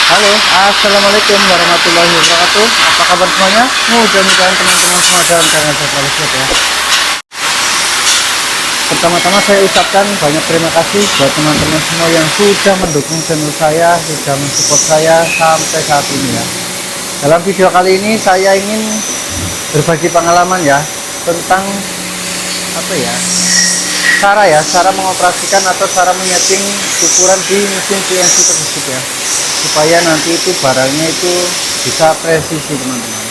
Halo, assalamualaikum warahmatullahi wabarakatuh. Apa kabar semuanya? Mudah-mudahan teman-teman semua dalam keadaan sehat walafiat ya. Pertama-tama saya ucapkan banyak terima kasih buat teman-teman semua yang sudah mendukung channel saya, sudah mensupport saya sampai saat ini ya. Dalam video kali ini saya ingin berbagi pengalaman ya tentang apa ya? Cara mengoperasikan atau cara menyeting ukuran di mesin CNC tersebut ya, supaya nanti itu barangnya itu bisa presisi teman-teman.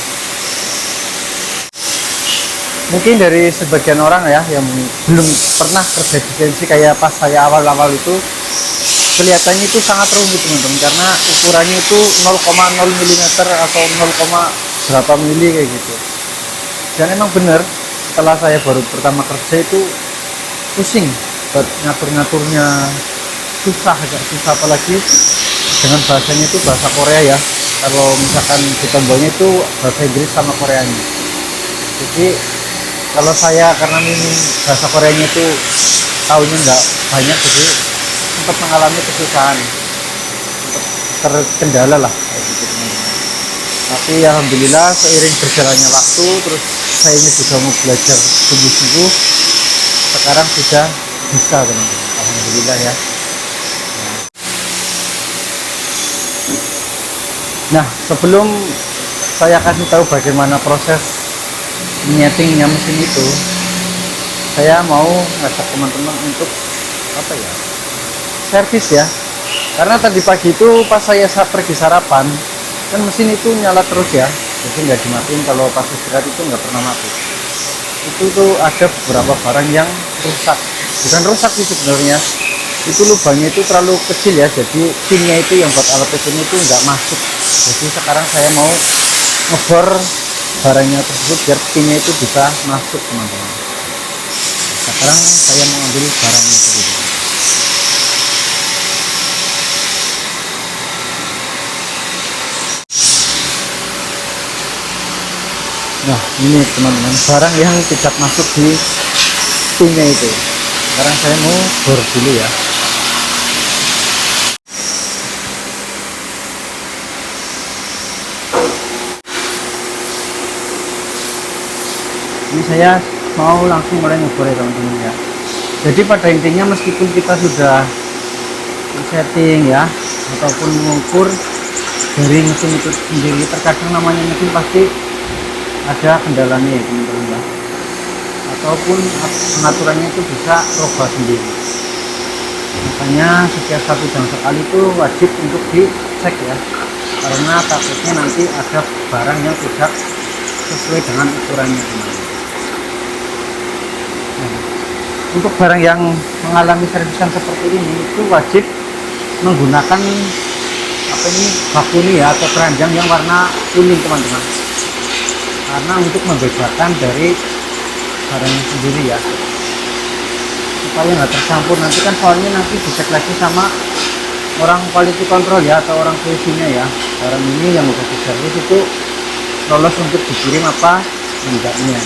Mungkin dari sebagian orang ya yang belum pernah kerja di CNC kayak pas saya awal-awal itu, kelihatannya itu sangat rumit teman-teman, karena ukurannya itu 0,0 mm atau 0, berapa mili kayak gitu. Dan emang bener, setelah saya baru pertama kerja itu pusing buat ngatur-ngaturnya, agak susah, apalagi dengan bahasanya itu bahasa Korea ya. Kalau misalkan di tombolnya itu bahasa Inggris sama Koreanya, jadi kalau saya karena minim bahasa Koreanya itu tahunya nggak banyak, jadi sempat mengalami kesusahan, sempat terkendala lah kayak gitu teman-teman. Tapi alhamdulillah seiring berjalannya waktu, terus saya ini juga mau belajar sungguh-sungguh, sekarang sudah bisa teman-teman, alhamdulillah ya. Nah, sebelum saya kasih tahu bagaimana proses menyetingnya mesin itu, saya mau ngajak teman-teman untuk apa ya, servis ya. Karena tadi pagi itu pas saya pergi sarapan, kan mesin itu nyala terus ya, jadi nggak dimatiin. Kalau pas istirahat itu nggak pernah mati. Itu tuh ada beberapa barang yang rusak, bukan rusak sih sebenarnya, itu lubangnya itu terlalu kecil ya, jadi pinnya itu yang buat alat mesin itu nggak masuk. Jadi sekarang saya mau ngebor barangnya tersebut biar pinnya itu bisa masuk teman-teman. Sekarang saya mau ambil barangnya tersebut. Nah ini teman-teman, barang yang tidak masuk di pinnya itu. Sekarang saya mau bor dulu ya. Ini saya mau langsung mulai ngebor ya teman-teman ya. Jadi pada intinya meskipun kita sudah setting ya ataupun mengukur dari mesin itu sendiri, terkadang namanya mesin pasti ada kendalanya ya teman-teman ya, ataupun pengaturannya itu bisa robah sendiri. Makanya setiap 1 jam sekali itu wajib untuk dicek ya, karena takutnya nanti ada barang yang tidak sesuai dengan ukurannya teman-teman. Nah, untuk barang yang mengalami servisan seperti ini itu wajib menggunakan apa ini, bak kuning ya, atau keranjang yang warna kuning teman-teman, karena untuk membedakan dari barangnya sendiri ya, supaya nggak tercampur nanti. Kan soalnya nanti dicek lagi sama orang quality control ya, atau orang QC-nya ya, barang ini yang udah diservis itu lolos untuk dikirim apa enggaknya.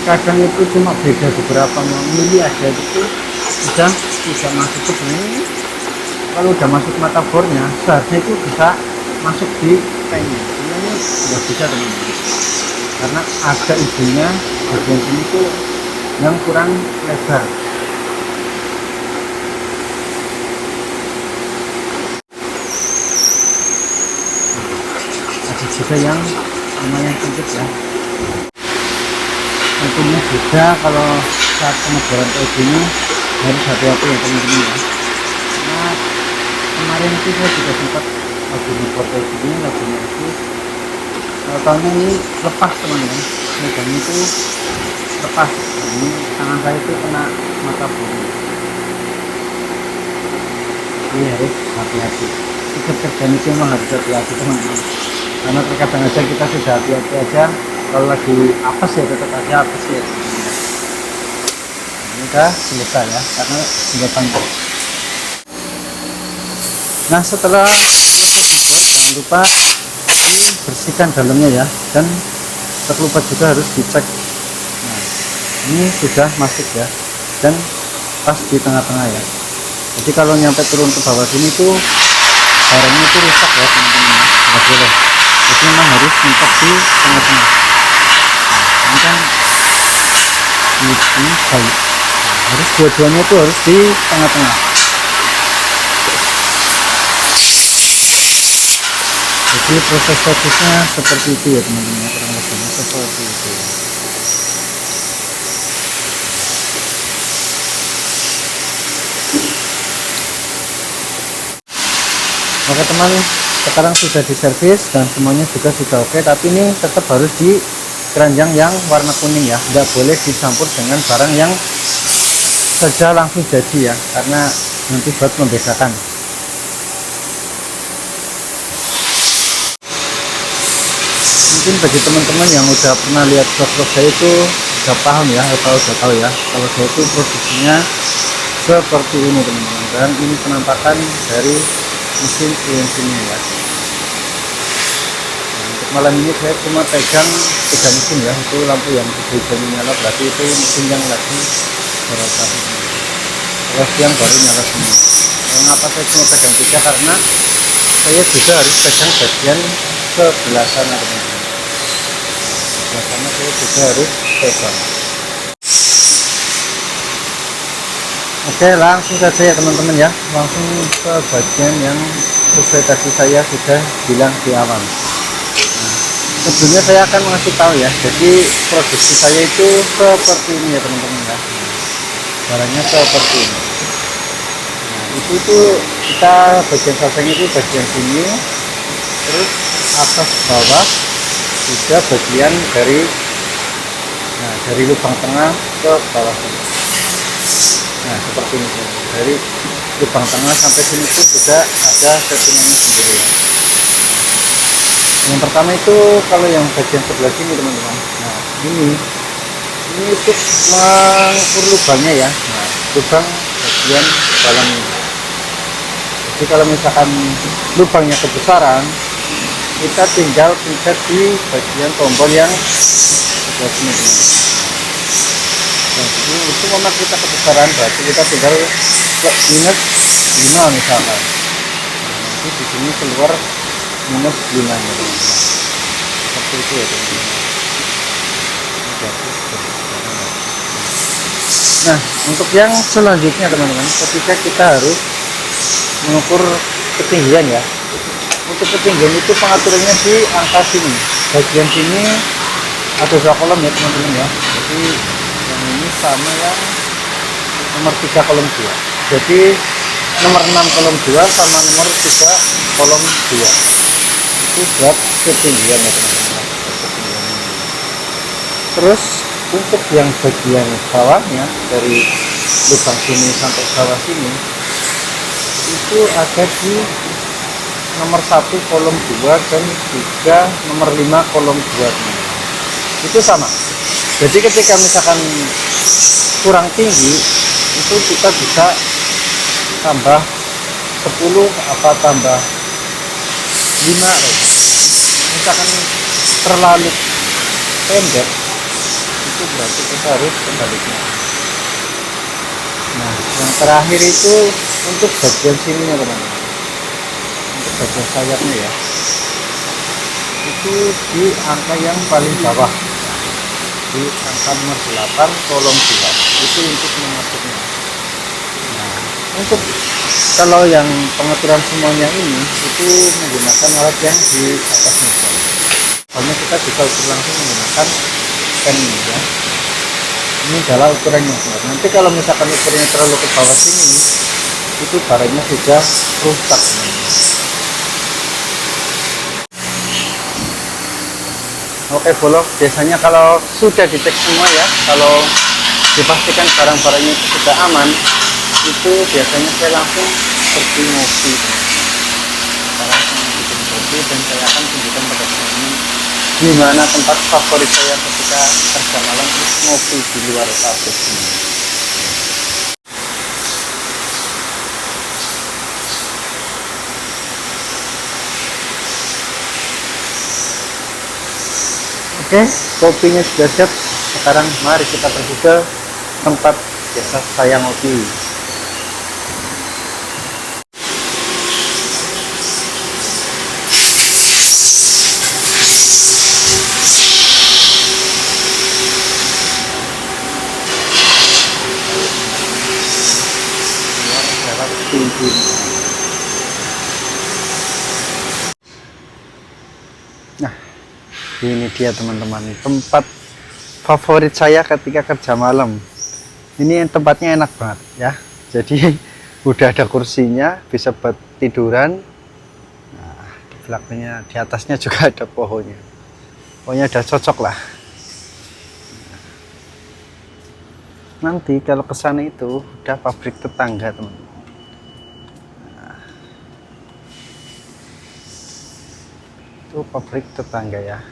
Kadang itu cuma beda beberapa mili aja, itu sudah tidak masuk ke sini. Kalau udah masuk mata bornya, seharusnya itu bisa masuk di pennya. Ini nggak bisa teman-teman, karena ada ibunya bagian sini tuh yang kurang lebar. Ada juga yang lumayan sempit ya. Tentunya juga kalau saat pengeboran kayak gini harus hati-hati ya teman-teman ya. Nah, kemarin itu saya juga sempat lagi ngebor kayak gini, lagi ngerus, tahunnya ini lepas teman-teman, megangnya itu lepas. Nah, ini tangan saya itu kena mata bumi, ini harus hati-hati. Kerjaan itu memang harus hati-hati teman-teman, karena terkadang aja kita sudah hati-hati aja, kalau lagi apes ya tetap aja apes ya. Ini udah selesai ya, karena sudah panjang. Nah, setelah selesai dibor, jangan lupa dibersihkan dalamnya ya, dan tak lupa juga harus dicek. Nah, Ini sudah masuk ya, dan pas di tengah-tengah ya. Jadi kalau nyampe turun ke bawah sini tuh barangnya itu rusak ya teman-teman ya, nggak boleh. Jadi memang harus mentok di tengah-tengah. Ini kan ini baik, harus dua-duanya itu harus di tengah-tengah. Jadi proses servisnya seperti itu ya teman-teman ya, kurang lebihnya seperti itu. Oke teman, sekarang sudah diservis dan semuanya juga sudah oke, tapi ini tetap harus di keranjang yang warna kuning ya, tidak boleh dicampur dengan barang yang saja langsung jadi ya, karena nanti buat membedakan. Mungkin bagi teman-teman yang udah pernah lihat vlog saya itu udah paham ya, atau udah tahu ya, kalau saya itu produksinya seperti ini teman-teman, dan ini penampakan dari mesin CNC nya ya. Nah, untuk malam ini saya cuma pegang 3 mesin ya, itu lampu yang hijau nyala berarti itu mesin yang lagi beroperasi. Kalau siang baru nyala semua. Mengapa saya cuma pegang 3? Karena saya juga harus pegang bagian sebelah sana teman-teman. Sebelah sana saya juga harus pegang. Oke, langsung saja ya teman-teman ya, langsung ke bagian yang sesuai tadi saya sudah bilang di awal. Nah, sebelumnya saya akan mengasih tahu ya, jadi produksi saya itu seperti ini ya teman-teman ya. Barangnya seperti ini. Nah, itu tuh kita bagian sasengnya itu bagian sini, terus atas bawah juga bagian dari lubang tengah ke bawah sini. Nah seperti ini, dari lubang tengah sampai sini pun juga ada settingannya sendiri ya. Yang pertama itu kalau yang bagian sebelah sini teman-teman, nah ini untuk mengukur lubangnya ya. Nah lubang bagian dalam ini, jadi kalau misalkan lubangnya kebesaran, kita tinggal pencet di bagian tombol yang sebelah sini teman-teman. Nah, itu memang kita kebesaran, berarti kita tinggal minus 5 misalkan. Nah, nanti di sini keluar minus 5 nya teman-teman. Seperti itu ya teman-teman. Nah untuk yang selanjutnya teman-teman, ketika kita harus mengukur ketinggian ya. Untuk ketinggian itu pengaturannya di angka sini, bagian sini ada 2 kolom ya teman-teman ya. Jadi yang ini sama yang nomor 3 kolom 2, jadi nomor 6 kolom 2 sama nomor 3 kolom 2 itu buat ketinggian ya teman-teman. Terus untuk yang bagian bawahnya dari lubang sini sampai bawah sini itu ada di nomor 1 kolom 2 dan juga nomor 5 kolom 2 itu sama. Jadi ketika misalkan kurang tinggi itu kita bisa tambah 10 apa tambah 5 misalkan terlalu pendek itu berarti kita harus kembalikan. Nah yang terakhir itu untuk bagian sininya teman-teman, untuk bagian sayapnya ya, itu di angka yang paling bawah, di angka nomor 8 kolom 2 itu untuk mengaturnya. Nah untuk kalau yang pengaturan semuanya ini itu menggunakan alat yang di atas meja, soalnya kita bisa ukur langsung menggunakan pen ini ya. Ini adalah ukurannya. Nanti kalau misalkan ukurnya terlalu ke bawah sini itu barangnya sudah rusak. Oke bolok, biasanya kalau sudah dicek semua ya, kalau dipastikan barang-barangnya itu sudah aman, itu biasanya saya langsung pergi ngopi. Saya langsung bikin kopi dan saya akan tunjukkan pada teman-teman di mana tempat favorit saya ketika kerja malam itu ngopi di luar pabrik ini. Oke, kopinya sudah siap. sekarang mari kita pergi ke tempat biasa saya ngopi. Nah, ini dia teman-teman, tempat favorit saya ketika kerja malam. Ini tempatnya enak banget ya. Jadi udah ada kursinya, bisa buat tiduran. Nah, di belakangnya, di atasnya juga ada pohonnya. Pokoknya udah cocok lah. Nanti kalau ke sana itu udah pabrik tetangga teman. Itu pabrik tetangga ya.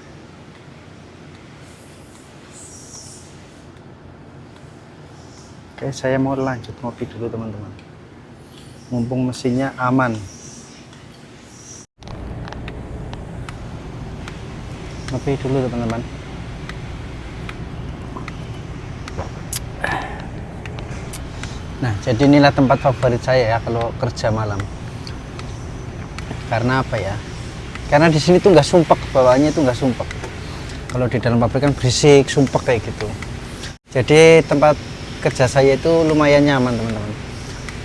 Oke, saya mau lanjut ngopi dulu teman-teman, mumpung mesinnya aman. Ngopi dulu teman-teman. Nah, jadi inilah tempat favorit saya ya kalau kerja malam. Karena apa ya? Karena di sini tuh nggak sumpek, bawaannya tuh nggak sumpek. Kalau di dalam pabrik kan berisik, sumpek kayak gitu. Jadi tempat kerja saya itu lumayan nyaman teman-teman.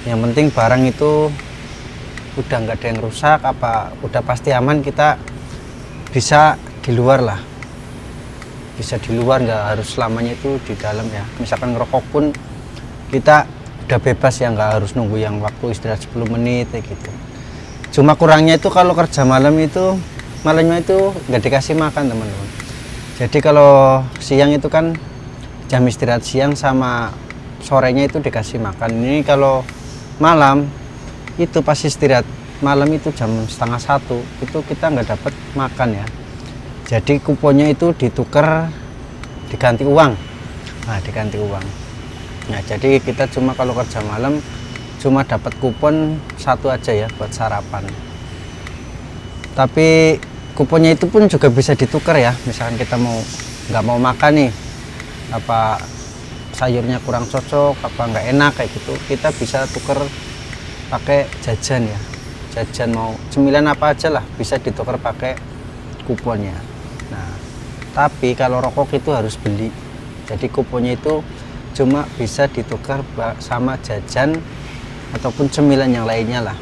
Yang penting barang itu udah nggak ada yang rusak, apa udah pasti aman, kita bisa di luar lah. Bisa di luar, nggak harus selamanya itu di dalam ya. Misalkan ngerokok pun kita udah bebas ya, nggak harus nunggu yang waktu istirahat 10 menit kayak gitu. Cuma kurangnya itu kalau kerja malam itu, malamnya itu nggak dikasih makan teman-teman. Jadi kalau siang itu kan jam istirahat siang sama sorenya itu dikasih makan. Ini kalau malam itu pas istirahat malam itu jam setengah 1 itu kita nggak dapat makan ya. Jadi kuponnya itu ditukar, diganti uang. Nah, diganti uang. Nah, jadi kita cuma kalau kerja malam cuma dapat kupon satu aja ya buat sarapan. Tapi kuponnya itu pun juga bisa ditukar ya. Misalkan kita nggak mau makan nih, apa sayurnya kurang cocok, apa nggak enak kayak gitu, kita bisa tukar pakai jajan ya. Jajan mau cemilan apa aja lah bisa ditukar pakai kuponnya. Nah, tapi kalau rokok itu harus beli. Jadi kuponnya itu cuma bisa ditukar sama jajan ataupun cemilan yang lainnya lah,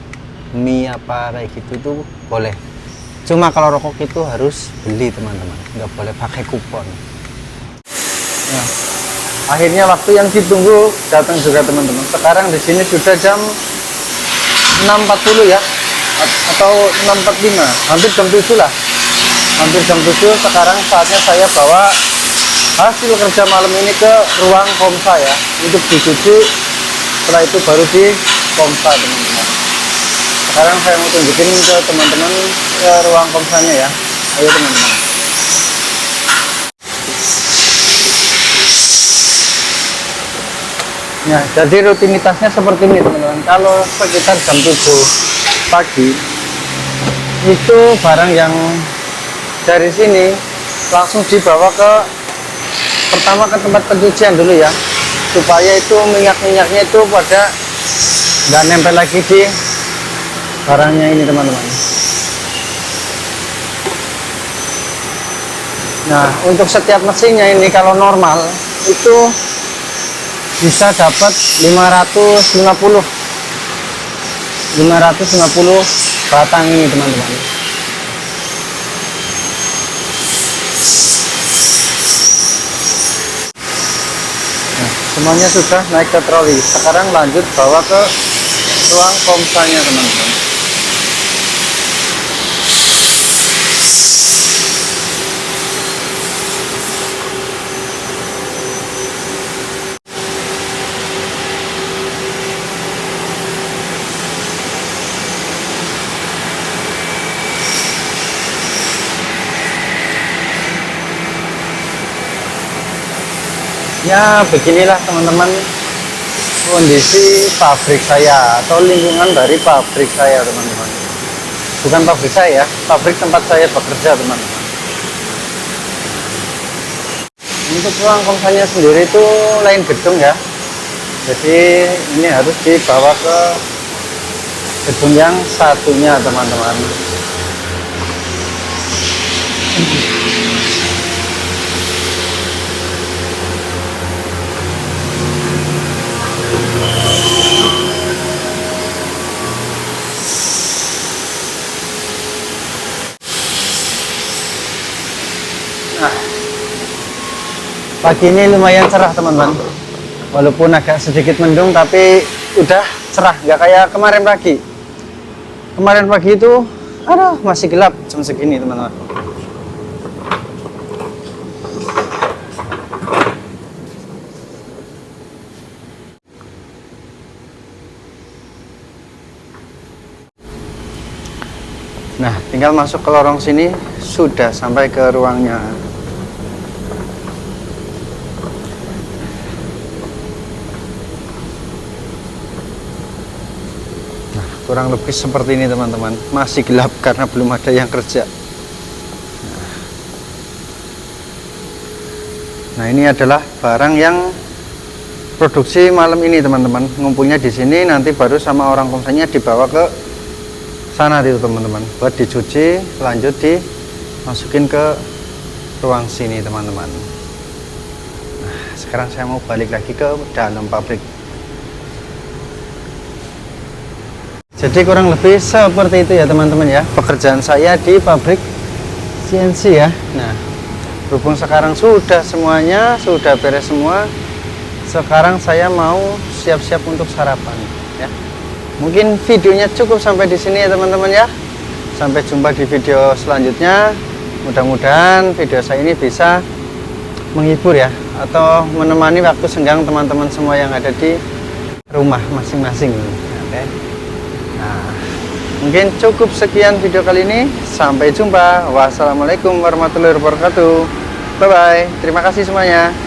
mie apa kayak gitu itu boleh. Cuma kalau rokok itu harus beli teman-teman, nggak boleh pakai kupon. Nah, akhirnya waktu yang ditunggu datang juga teman-teman. Sekarang di sini sudah jam 6.40 ya, atau 6.45, hampir jam 7 lah. Hampir jam 7. Sekarang saatnya saya bawa hasil kerja malam ini ke ruang komsa ya, untuk dicuci. Setelah itu baru di komsa teman-teman. Sekarang saya mau tunjukin ke teman-teman ke ruang komsanya ya. Ayo teman-teman. Nah, jadi rutinitasnya seperti ini teman-teman. Kalau sekitar jam 7 pagi itu barang yang dari sini langsung dibawa ke pertama ke tempat pencucian dulu ya, supaya itu minyak-minyaknya itu pada nggak nempel lagi di barangnya ini teman-teman. Nah, untuk setiap mesinnya ini kalau normal itu bisa dapat 550 batang ini teman-teman. Nah, semuanya sudah naik ke troli. Sekarang lanjut bawa ke ruang komsanya teman-teman. Ya, beginilah teman-teman kondisi pabrik saya atau lingkungan dari pabrik saya teman-teman. Bukan pabrik saya, pabrik tempat saya bekerja teman-teman. Untuk ruang konsanya sendiri itu lain gedung ya. Jadi ini harus dibawa ke gedung yang satunya teman-teman. Nah, pagi ini lumayan cerah teman-teman. Walaupun agak sedikit mendung tapi udah cerah, nggak kayak kemarin pagi. Kemarin pagi itu aduh masih gelap jam segini teman-teman. Nah, tinggal masuk ke lorong sini sudah sampai ke ruangnya. Kurang lebih seperti ini teman-teman, masih gelap karena belum ada yang kerja. Nah, ini adalah barang yang produksi malam ini teman-teman, ngumpulnya di sini, nanti baru sama orang konsenya dibawa ke sana itu teman-teman, buat dicuci, lanjut dimasukin ke ruang sini teman-teman. Nah, sekarang saya mau balik lagi ke dalam pabrik. Jadi kurang lebih seperti itu ya teman-teman ya, pekerjaan saya di pabrik CNC ya. Nah, berhubung sekarang sudah semuanya sudah beres semua, sekarang saya mau siap-siap untuk sarapan ya. Mungkin videonya cukup sampai di sini ya teman-teman ya. Sampai jumpa di video selanjutnya. Mudah-mudahan video saya ini bisa menghibur ya, atau menemani waktu senggang teman-teman semua yang ada di rumah masing-masing. Oke. Nah, mungkin cukup sekian video kali ini. Sampai jumpa. Wassalamualaikum warahmatullahi wabarakatuh. Bye bye. Terima kasih semuanya.